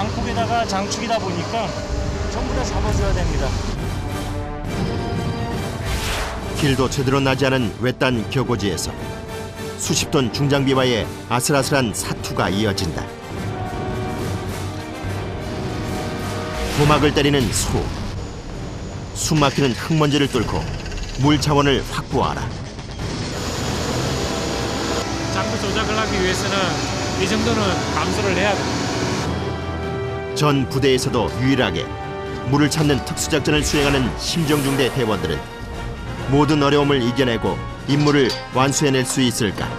장폭에다가 장축이다 보니까 전부 다 잡아줘야 됩니다. 길도 제대로 나지 않은 외딴 격오지에서 수십 톤 중장비와의 아슬아슬한 사투가 이어진다. 고막을 때리는 소. 숨막히는 흙먼지를 뚫고 물 차원을 확보하라. 장비 조작을 하기 위해서는 이 정도는 감수를 해야 됩니다. 전 부대에서도 유일하게 물을 찾는 특수작전을 수행하는 심정중대 대원들은 모든 어려움을 이겨내고 임무를 완수해낼 수 있을까?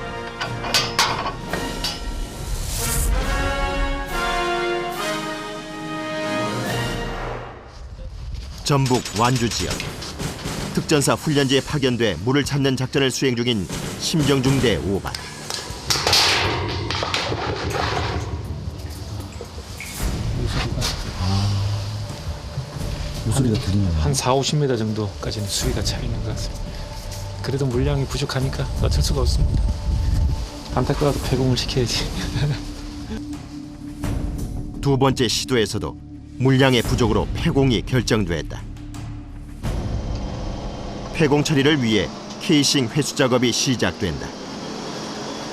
전북 완주 지역 특전사 훈련지에 파견돼 물을 찾는 작전을 수행 중인 심정중대 5반. 소리가 들리네요. 한 40-50m 정도까지는 수위가 차 있는 것 같습니다. 그래도 물량이 부족하니까 어쩔 수가 없습니다. 안타까워도 폐공을 시켜야지. 두 번째 시도에서도 물량의 부족으로 폐공이 결정됐다. 폐공 처리를 위해 케이싱 회수 작업이 시작된다.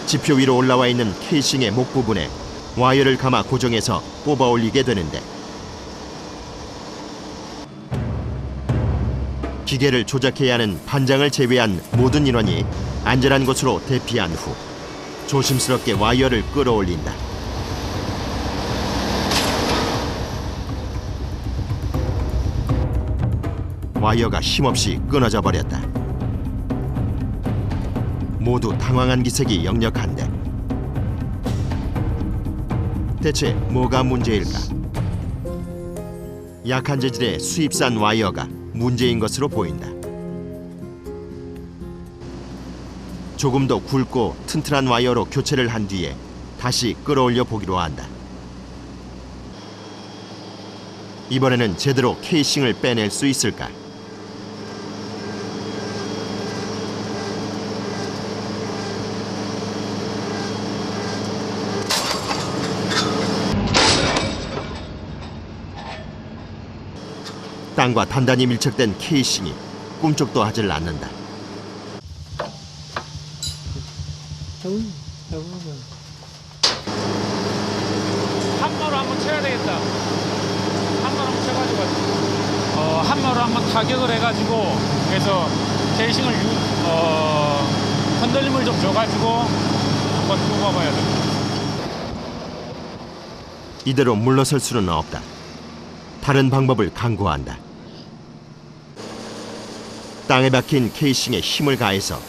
지표 위로 올라와 있는 케이싱의 목 부분에 와이어를 감아 고정해서 뽑아 올리게 되는데 기계를 조작해야 하는 반장을 제외한 모든 인원이 안전한 곳으로 대피한 후 조심스럽게 와이어를 끌어올린다. 와이어가 힘없이 끊어져 버렸다. 모두 당황한 기색이 역력한데 대체 뭐가 문제일까? 약한 재질의 수입산 와이어가 문제인 것으로 보인다. 조금 더 굵고 튼튼한 와이어로 교체를 한 뒤에 다시 끌어올려 보기로 한다. 이번에는 제대로 케이싱을 빼낼 수 있을까? 땅과 단단히 밀착된 케이싱이 꿈쩍도 하질 않는다. 한마로 한번 쳐야 되겠다. 한마로 한번 쳐가지고 한마로 한번 타격을 해가지고 그래서 케이싱을 흔들림을 좀 줘가지고 한번 뽑아봐야 돼. 이대로 물러설 수는 없다. 다른 방법을 강구한다. 땅에 박힌 케이싱에 힘을 가해서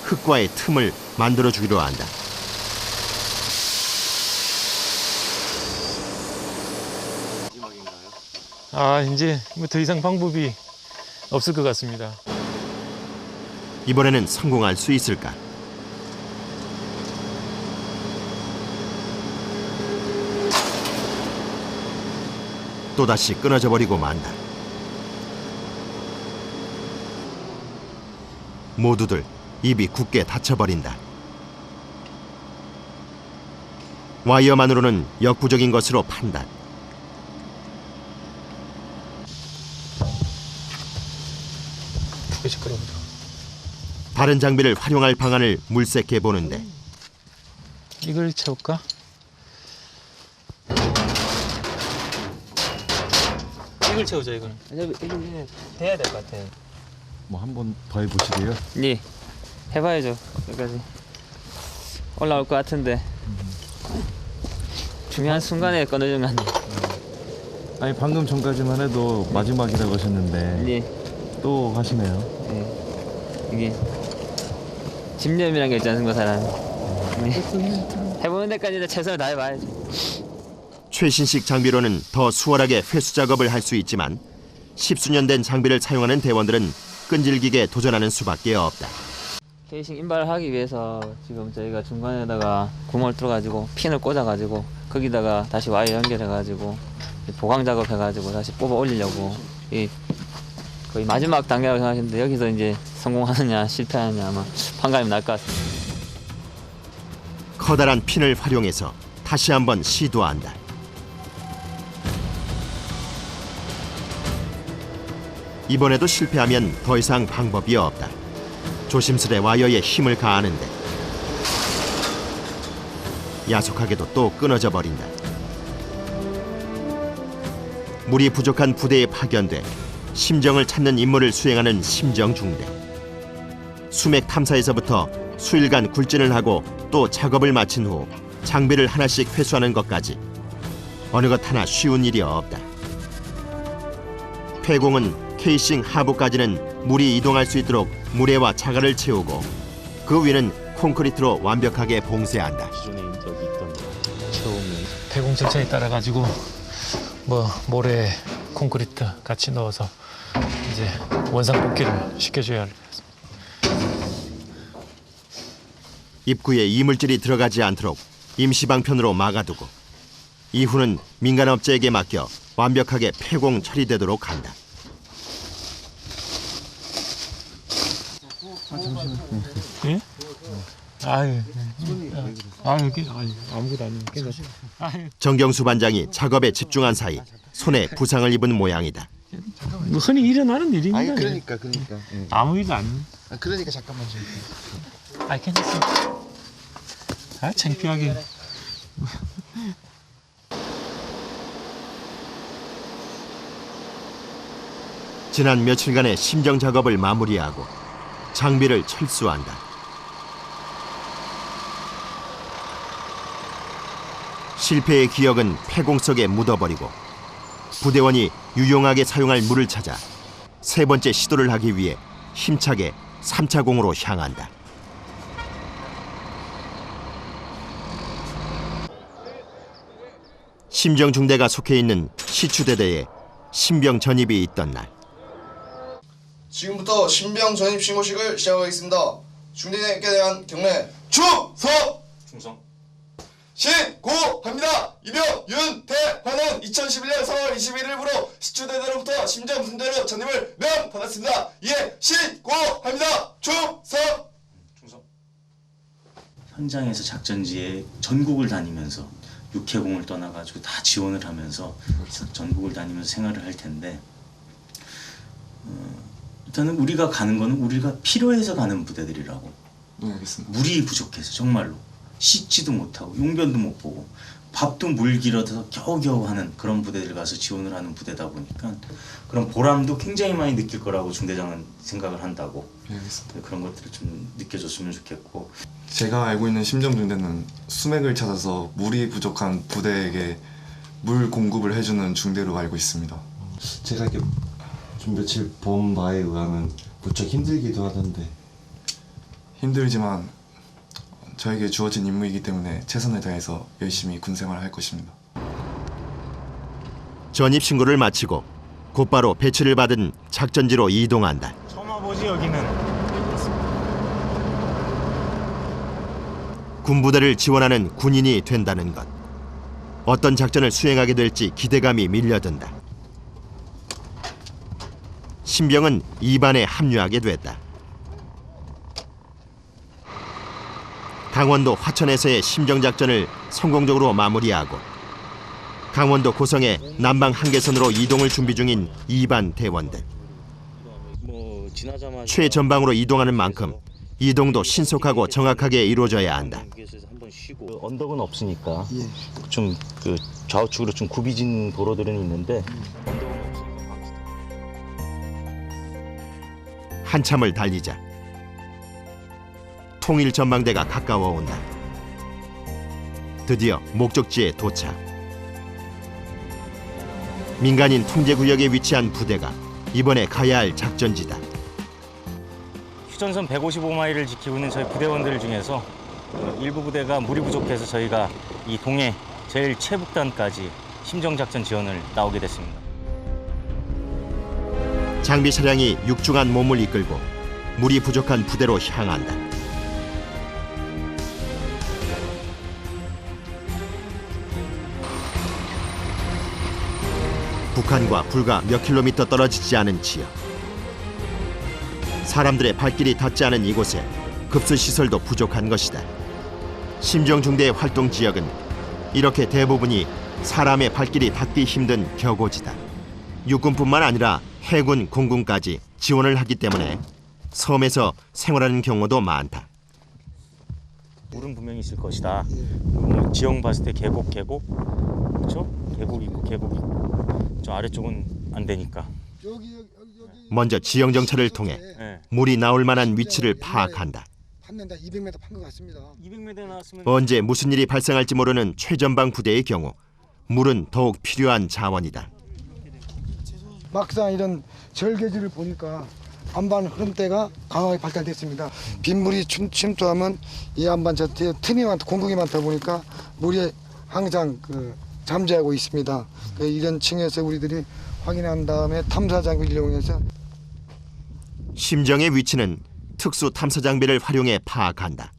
흙과의 틈을 만들어주기로 한다. 이제 뭐 더 이상 방법이 없을 것 같습니다. 이번에는 성공할 수 있을까? 또다시 끊어져 버리고 만다. 모두들 입이 굳게 닫혀버린다. 와이어만으로는 역부족인 것으로 판단. 시끄러워져. 다른 장비를 활용할 방안을 물색해 보는데 이걸 채울까? 이걸 채우자 이거는. 이게 돼야 될 것 같아요. 뭐 한 번 더 해보시게요? 예, 해봐야죠. 여기까지 올라올 것 같은데 중요한 순간에 끊어지는 거 아니에요. 아니 방금 전까지만 해도 마지막이라고 하셨는데 예, 또 하시네요. 예. 이게 집념이란 게 있지 않습니까, 사람. 예. 해보는 데까지 최선을 다해봐야죠. 최신식 장비로는 더 수월하게 회수 작업을 할 수 있지만 십수년 된 장비를 사용하는 대원들은 끈질기게 도전하는 수밖에 없다. 케이싱 인발을 하기 위해서 지금 저희가 중간에다가 구멍을 뚫어가지고 핀을 꽂아가지고 거기다가 다시 와이어 연결해가지고 보강 작업해가지고 다시 뽑아 올리려고 이 거의 마지막 단계라고 생각했는데 여기서 이제 성공하느냐 실패하느냐 아마 판가름이 날 것 같습니다. 커다란 핀을 활용해서 다시 한번 시도한다. 이번에도 실패하면 더 이상 방법이 없다. 조심스레 와이어에 힘을 가하는데 야속하게도 또 끊어져 버린다. 물이 부족한 부대에 파견돼 심정을 찾는 임무를 수행하는 심정중대. 수맥 탐사에서부터 수일간 굴진을 하고 또 작업을 마친 후 장비를 하나씩 회수하는 것까지 어느 것 하나 쉬운 일이 없다. 폐공은 케이싱 하부까지는 물이 이동할 수 있도록 모래와 자갈을 채우고 그 위는 콘크리트로 완벽하게 봉쇄한다. 기존에 저기 있던 채우면 폐공 절차에 따라 가지고 뭐 모래, 콘크리트 같이 넣어서 이제 원상 복귀를 시켜줘야 할 것 같습니다. 입구에 이물질이 들어가지 않도록 임시방편으로 막아두고 이후는 민간업체에게 맡겨 완벽하게 폐공 처리되도록 한다. 예? 아유, 아무것도 아니에요. 아유, 정경수 반장이 작업에 집중한 사이 손에 부상을 입은 모양이다. 뭐 흔히 일어나는 일입니다. 아니 그러니까. 예. 아무 일도 안. 그러니까 잠깐만 좀. 괜찮습니다. 창피하게. 지난 며칠간의 심정 작업을 마무리하고 장비를 철수한다. 실패의 기억은 폐공 속에 묻어버리고 부대원이 유용하게 사용할 물을 찾아 세 번째 시도를 하기 위해 힘차게 3차 공으로 향한다. 심정중대가 속해 있는 시추대대에 신병 전입이 있던 날 지금부터 신병 전입 신고식을 시작하겠습니다. 중대장에 대한 경례 충성! 충성. 신고합니다. 이병 윤태환은 2011년 4월 21일부로 시추대대로부터 심정중대로 전입을 명받았습니다. 예, 신고합니다. 충성! 충성. 현장에서 작전지에 전국을 다니면서 육해공을 떠나가지고 다 지원을 하면서 전국을 다니면서 생활을 할 텐데 일단은 우리가 가는 거는 우리가 필요해서 가는 부대들이라고. 네, 알겠습니다. 물이 부족해서 정말로 씻지도 못하고 용변도 못 보고 밥도 물 길어서 겨우겨우 하는 그런 부대들 가서 지원을 하는 부대다 보니까 그런 보람도 굉장히 많이 느낄 거라고 중대장은 생각을 한다고. 네, 알겠습니다. 그런 것들을 좀 느껴줬으면 좋겠고. 제가 알고 있는 심정중대는 수맥을 찾아서 물이 부족한 부대에게 물 공급을 해주는 중대로 알고 있습니다. 제가 이렇게 좀 며칠 본 바에 의하면 무척 힘들기도 하던데. 힘들지만 저에게 주어진 임무이기 때문에 최선을 다해서 열심히 군생활을 할 것입니다. 전입 신고를 마치고 곧바로 배치를 받은 작전지로 이동한다. 처음 와보지 여기는. 군부대를 지원하는 군인이 된다는 것. 어떤 작전을 수행하게 될지 기대감이 밀려든다. 신병은 2반에 합류하게 됐다. 강원도 화천에서의 심정작전을 성공적으로 마무리하고 강원도 고성의 남방 한계선으로 이동을 준비 중인 2반 대원들. 뭐 지나자마자 최전방으로 이동하는 만큼 이동도 신속하고 정확하게 이루어져야 한다. 한번 쉬고. 그 언덕은 없으니까 좀 그 좌우측으로 좀 굽이진 도로들은 있는데 한참을 달리자 통일 전망대가 가까워 온다. 드디어 목적지에 도착. 민간인 통제구역에 위치한 부대가 이번에 가야 할 작전지다. 휴전선 155마일을 지키고 있는 저희 부대원들 중에서 일부 부대가 물이 부족해서 저희가 이 동해 제일 최북단까지 심정작전 지원을 나오게 됐습니다. 장비 차량이 육중한 몸을 이끌고 물이 부족한 부대로 향한다. 북한과 불과 몇 킬로미터 떨어지지 않은 지역. 사람들의 발길이 닿지 않은 이곳에 급수시설도 부족한 것이다. 심정중대의 활동 지역은 이렇게 대부분이 사람의 발길이 닿기 힘든 격오지다. 육군뿐만 아니라 해군, 공군까지 지원을 하기 때문에 섬에서 생활하는 경우도 많다. 물은 분명히 있을 것이다. 뭐 지형 봤을 때 계곡, 그렇죠? 계곡 있고 저 아래쪽은 안 되니까. 먼저 지형 정찰을 통해 네. 물이 나올 만한 위치를 파악한다. 팠는데 200m 판 것 같습니다. 200m 나왔으면 언제 무슨 일이 발생할지 모르는 최전방 부대의 경우 물은 더욱 필요한 자원이다. 막상 이런 절개지를 보니까 안반 흐름대가 강하게 발달됐습니다. 빗물이 침투하면 이 안반 자체에 틈이 많다, 공국이 많다 보니까 물이 항상 잠재하고 있습니다. 이런 층에서 우리들이 확인한 다음에 탐사 장비를 이용해서 심정의 위치는 특수 탐사 장비를 활용해 파악한다.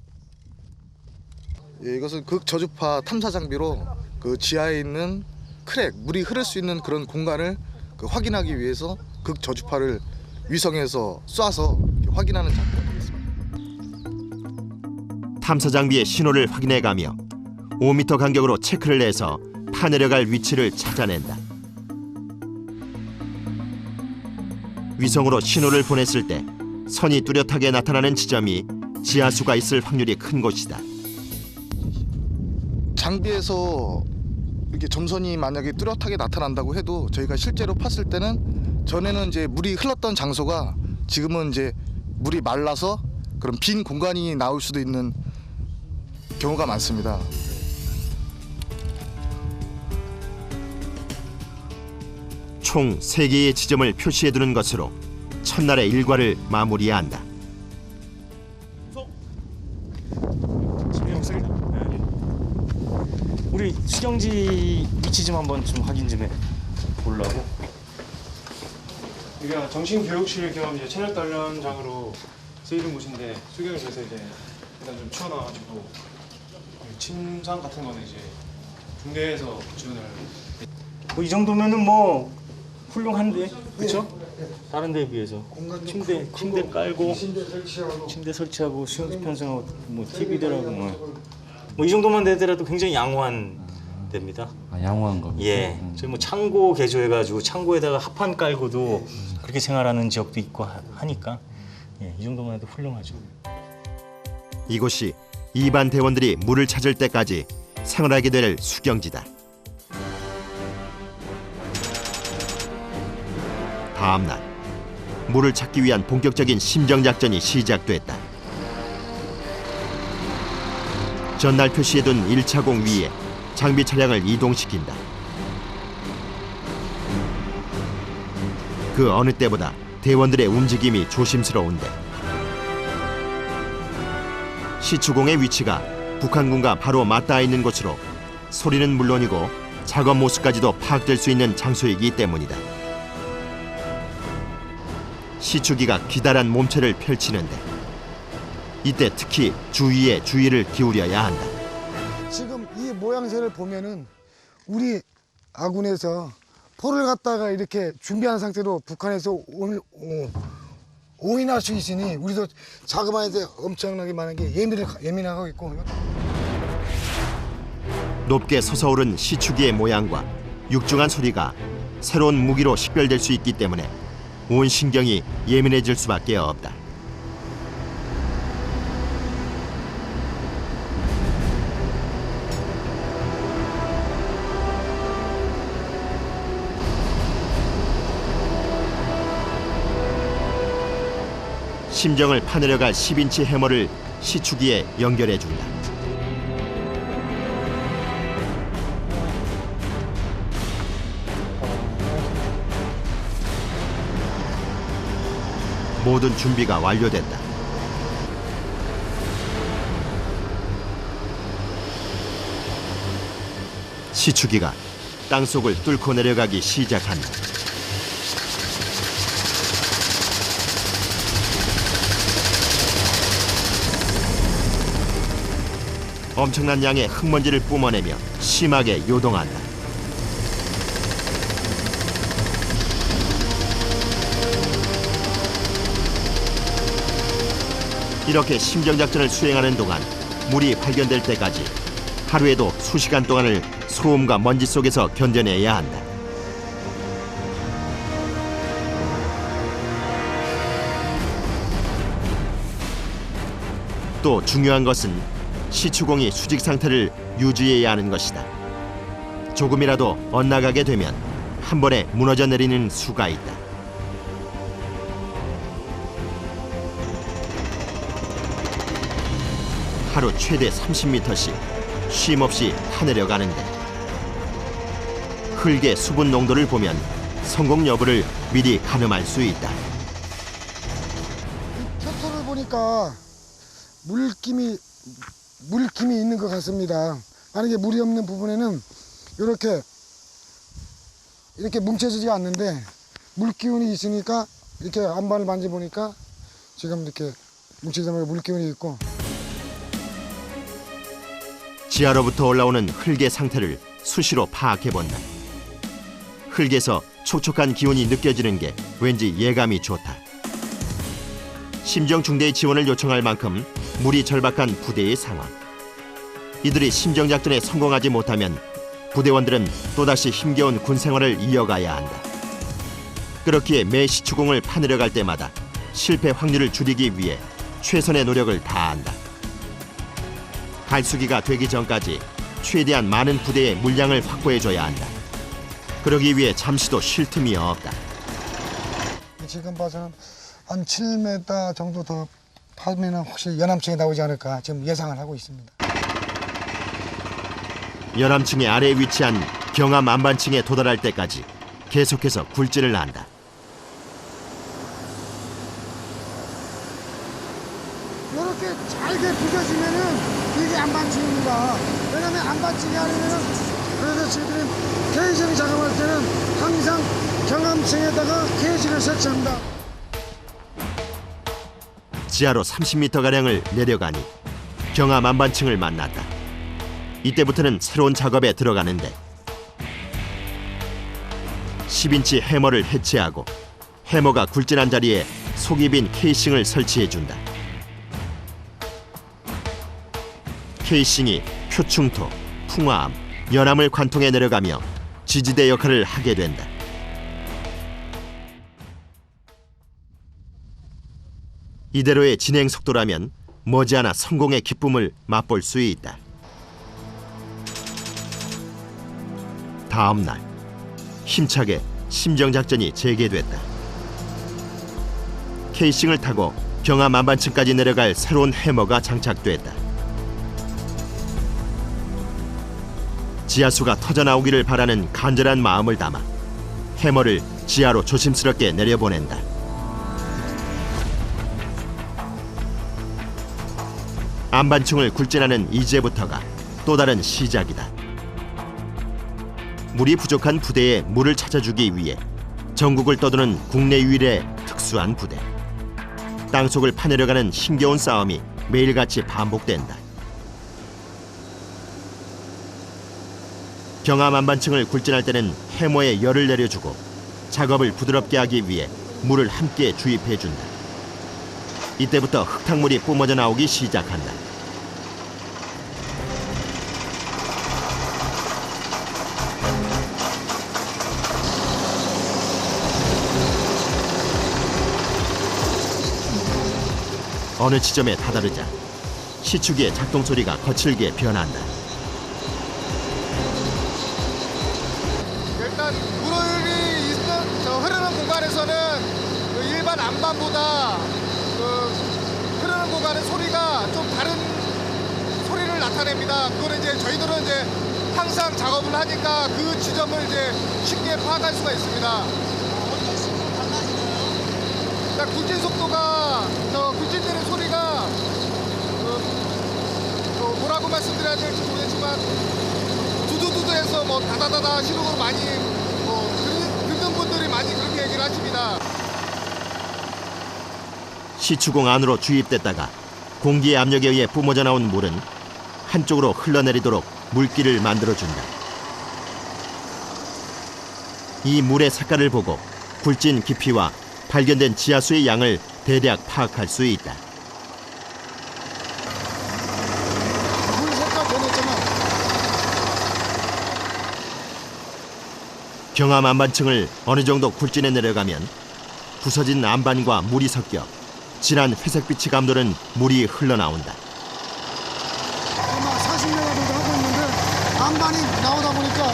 예, 이것은 극저주파 탐사 장비로 그 지하에 있는 크랙, 물이 흐를 수 있는 그런 공간을 확인하기 위해서 극저주파를 위성에서 쏴서 확인하는 작업을 하겠습니다. 탐사 장비의 신호를 확인해가며 5m 간격으로 체크를 해서 파내려갈 위치를 찾아낸다. 위성으로 신호를 보냈을 때 선이 뚜렷하게 나타나는 지점이 지하수가 있을 확률이 큰 곳이다. 장비에서 이렇게 점선이 만약에 뚜렷하게 나타난다고 해도 저희가 실제로 팠을 때는 전에는 이제 물이 흘렀던 장소가 지금은 이제 물이 말라서 그런 빈 공간이 나올 수도 있는 경우가 많습니다. 총 3개의 지점을 표시해두는 것으로 첫날의 일과를 마무리한다. 우리 수경지 위치 좀 한번 좀 확인 좀 해보려고. 여기가 정신교육실 겸 이제 체력 단련장으로 쓰이는 곳인데 수경을 위해서 이제 일단 좀 치워놔가지고 침상 같은 거는 이제 군대에서 지원을. 뭐 이 정도면은 뭐 훌륭한데, 그렇죠? 다른 데에 비해서 침대 깔고 침대 설치하고 수영장 편성하고 뭐 TV들하고 뭐 이 정도만 되더라도 굉장히 양호한 데입니다. 아, 양호한 겁니다. 예, 저희 뭐 창고 개조해가지고 창고에다가 합판 깔고도 그렇게 생활하는 지역도 있고 하니까 예, 이 정도만 해도 훌륭하죠. 이곳이 이반 대원들이 물을 찾을 때까지 생활하게 될 수경지다. 다음 날 물을 찾기 위한 본격적인 심정 작전이 시작됐다. 전날 표시해둔 1차공 위에 장비 차량을 이동시킨다. 그 어느 때보다 대원들의 움직임이 조심스러운데 시추공의 위치가 북한군과 바로 맞닿아 있는 곳으로 소리는 물론이고 작업 모습까지도 파악될 수 있는 장소이기 때문이다. 시추기가 기다란 몸체를 펼치는데 이때 특히 주위에 주의를 기울여야 한다. 지금 이 모양새를 보면은 우리 아군에서 포를 갖다가 이렇게 준비한 상태로 북한에서 오인할 수 있으니 우리도 작업하는데 엄청나게 많은 게 예민하고 있고. 높게 솟아오른 시추기의 모양과 육중한 소리가 새로운 무기로 식별될 수 있기 때문에 온 신경이 예민해질 수밖에 없다. 심정을 파내려갈 10인치 해머를 시추기에 연결해준다. 모든 준비가 완료됐다. 시추기가 땅속을 뚫고 내려가기 시작한다. 엄청난 양의 흙먼지를 뿜어내며 심하게 요동한다. 이렇게 심정작전을 수행하는 동안 물이 발견될 때까지 하루에도 수시간 동안을 소음과 먼지 속에서 견뎌내야 한다. 또 중요한 것은 시추공이 수직 상태를 유지해야 하는 것이다. 조금이라도 엇나가게 되면 한 번에 무너져 내리는 수가 있다. 하루 최대 30m씩 쉼없이 타내려가는데 흙의 수분 농도를 보면 성공 여부를 미리 가늠할 수 있다. 표토를 보니까 물김이 있는 것 같습니다. 만약에 물이 없는 부분에는 이렇게 뭉쳐지지가 않는데 물기운이 있으니까 이렇게 안반을 만져보니까 지금 이렇게 뭉쳐지면 물기운이 있고. 지하로부터 올라오는 흙의 상태를 수시로 파악해본다. 흙에서 촉촉한 기운이 느껴지는 게 왠지 예감이 좋다. 심정중대의 지원을 요청할 만큼 물이 절박한 부대의 상황. 이들이 심정작전에 성공하지 못하면 부대원들은 또다시 힘겨운 군생활을 이어가야 한다. 그렇기에 매 시추공을 파내려갈 때마다 실패 확률을 줄이기 위해 최선의 노력을 다한다. 갈수기가 되기 전까지 최대한 많은 부대의 물량을 확보해줘야 한다. 그러기 위해 잠시도 쉴 틈이 없다. 지금 봐서는 한 7m 정도 더 파면 혹시 연암층이 나오지 않을까 지금 예상을 하고 있습니다. 연암층의 아래에 위치한 경암 안반층에 도달할 때까지 계속해서 굴진을 한다. 이렇게 잘게 부서지면은 이게 안반층입니다. 왜냐면 안반층이 아니면은 그래서 저희들은 케이싱 작업할 때는 항상 경암층에다가 케이싱을 설치합니다. 지하로 30m가량을 내려가니 경암 안반층을 만났다. 이때부터는 새로운 작업에 들어가는데 10인치 해머를 해체하고 해머가 굴진한 자리에 속이 빈 케이싱을 설치해준다. 케이싱이 표충토, 풍화암, 연암을 관통해 내려가며 지지대 역할을 하게 된다. 이대로의 진행 속도라면 머지않아 성공의 기쁨을 맛볼 수 있다. 다음 날 힘차게 심정작전이 재개됐다. 케이싱을 타고 경암 안반층까지 내려갈 새로운 해머가 장착됐다. 지하수가 터져나오기를 바라는 간절한 마음을 담아 해머를 지하로 조심스럽게 내려보낸다. 안반층을 굴진하는 이제부터가 또 다른 시작이다. 물이 부족한 부대에 물을 찾아주기 위해 전국을 떠도는 국내 유일의 특수한 부대. 땅속을 파내려가는 힘겨운 싸움이 매일같이 반복된다. 경암 안반층을 굴진할 때는 해머에 열을 내려주고 작업을 부드럽게 하기 위해 물을 함께 주입해준다. 이때부터 흙탕물이 뿜어져 나오기 시작한다. 어느 지점에 다다르자 시추기의 작동 소리가 거칠게 변한다. 일단 물이 흐르는 공간에서는 일반 안반보다 흐르는 공간의 소리가 좀 다른 소리를 나타냅니다. 그거는 이제 저희들은 이제 항상 작업을 하니까 그 지점을 이제 쉽게 파악할 수가 있습니다. 일단 굴진 속도가 굴진되는 소리가 뭐라고 말씀드려야 될지 모르겠지만 두두두두해서 뭐 다다다다 시동으로 많이 듣는 분들이 많이 그렇게 얘기를 하십니다. 시추공 안으로 주입됐다가 공기의 압력에 의해 뿜어져 나온 물은 한쪽으로 흘러내리도록 물길을 만들어준다. 이 물의 색깔을 보고 굴진 깊이와 발견된 지하수의 양을 대략 파악할 수 있다. 물 색깔 변했잖아. 경암 안반층을 어느 정도 굴진해 내려가면 부서진 안반과 물이 섞여 진한 회색빛이 감도는 물이 흘러나온다. 안반이 나오다 보니까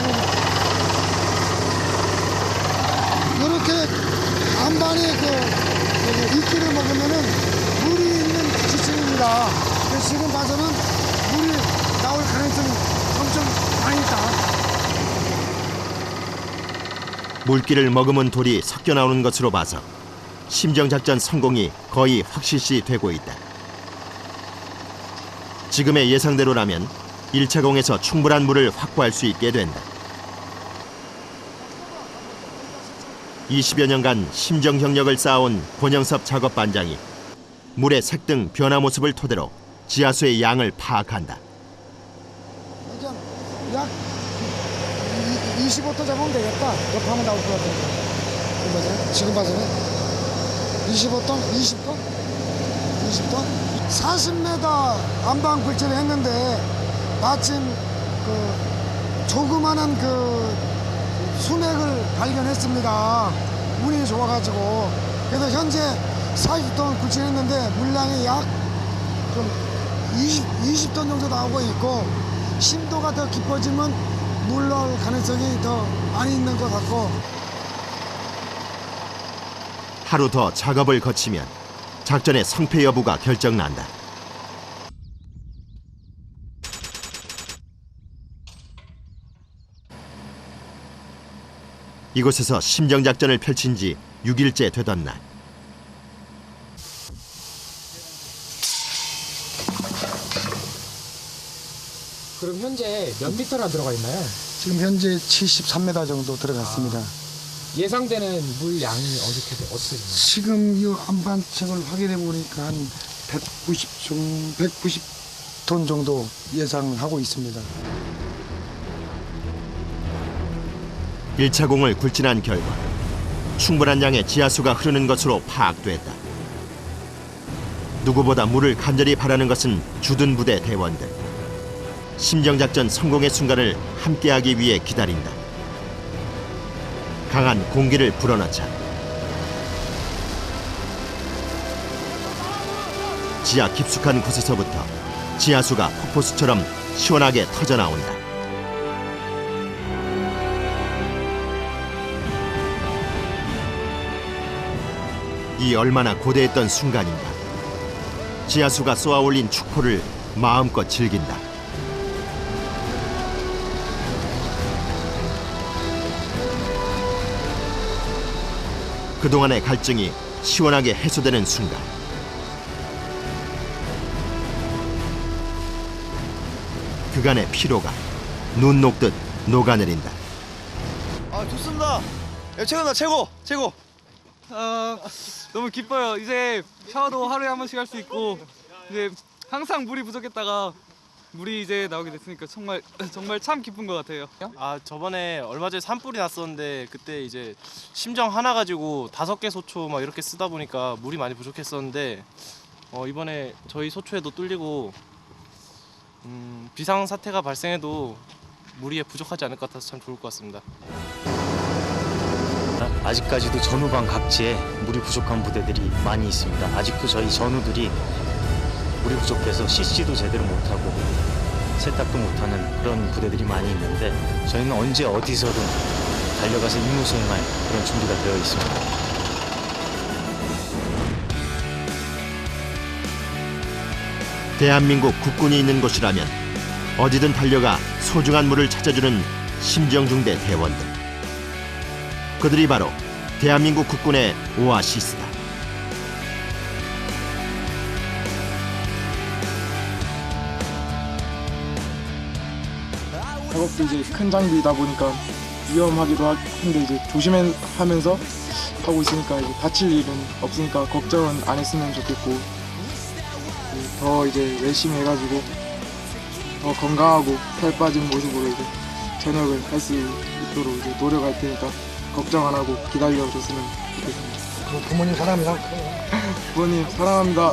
이렇게 안반이 이끼를 먹으면은 물이 있는 지층입니다. 그래서 지금 봐서는 물이 나올 가능성이 엄청 많이 있다. 물기를 머금은 돌이 섞여 나오는 것으로 봐서 심정작전 성공이 거의 확실시되고 있다. 지금의 예상대로라면 1차 공에서 충분한 물을 확보할 수 있게 된다. 20여 년간 심정 경력을 쌓아온 권영섭 작업반장이 물의 색 등 변화 모습을 토대로 지하수의 양을 파악한다. 약 25톤 잡으면 되겠다. 옆하면 나올 것 같은데. 지금 봐서는 25톤? 20톤? 20톤? 40m 안방 굴지를 했는데 마침 조그마한 수맥을 발견했습니다. 운이 좋아가지고. 그래서 현재 40톤 굴지를 했는데 물량이 약 20톤 정도 나오고 있고, 심도가 더 깊어지면 물 나올 가능성이 더 많이 있는 것 같고. 하루 더 작업을 거치면 작전의 성패 여부가 결정난다. 이곳에서 심정작전을 펼친 지 6일째 되던 날. 그럼 현재 몇 미터나 들어가 있나요? 지금 현재 73m 정도 들어갔습니다. 예상되는 물 양이 어떻게 되나요? 지금 이 안반층을 확인해 보니까 한 190톤 정도 예상하고 있습니다. 1차 공을 굴진한 결과 충분한 양의 지하수가 흐르는 것으로 파악됐다. 누구보다 물을 간절히 바라는 것은 주둔 부대 대원들. 심정작전 성공의 순간을 함께하기 위해 기다린다. 강한 공기를 불어넣자 지하 깊숙한 곳에서부터 지하수가 폭포수처럼 시원하게 터져나온다. 이 얼마나 고대했던 순간인가. 지하수가 쏘아올린 축포를 마음껏 즐긴다. 그동안의 갈증이 시원하게 해소되는 순간, 그간의 피로가 눈 녹듯 녹아내린다. 좋습니다. 최고다, 최고. 너무 기뻐요. 이제 샤워도 하루에 한 번씩 할 수 있고, 이제 항상 물이 부족했다가 물이 이제 나오게 됐으니까 정말 참 기쁜 것 같아요. 저번에 얼마 전에 산불이 났었는데 그때 이제 심정 하나 가지고 5개 소초 막 이렇게 쓰다 보니까 물이 많이 부족했었는데 이번에 저희 소초에도 뚫리고 비상 사태가 발생해도 물이 부족하지 않을 것 같아서 참 좋을 것 같습니다. 아직까지도 전후방 각지에 물이 부족한 부대들이 많이 있습니다. 아직도 저희 전우들이 물이 부족해서 CC도 제대로 못하고 세탁도 못하는 그런 부대들이 많이 있는데, 저희는 언제 어디서든 달려가서 임무 수행할 그런 준비가 되어 있습니다. 대한민국 국군이 있는 곳이라면 어디든 달려가 소중한 물을 찾아주는 심정중대 대원들. 그들이 바로 대한민국 국군의 오아시스다. 작업도 이제 큰 장비이다 보니까 위험하기도 한데 이제 조심하면서 하고 있으니까 이제 다칠 일은 없으니까 걱정은 안 했으면 좋겠고, 더 이제 열심히 해가지고 더 건강하고 살 빠진 모습으로 이제 전역을 할 수 있도록 이제 노력할 테니까 걱정 안 하고 기다려줬으면 좋겠습니다. 부모님 사랑합니다. 부모님 사랑합니다.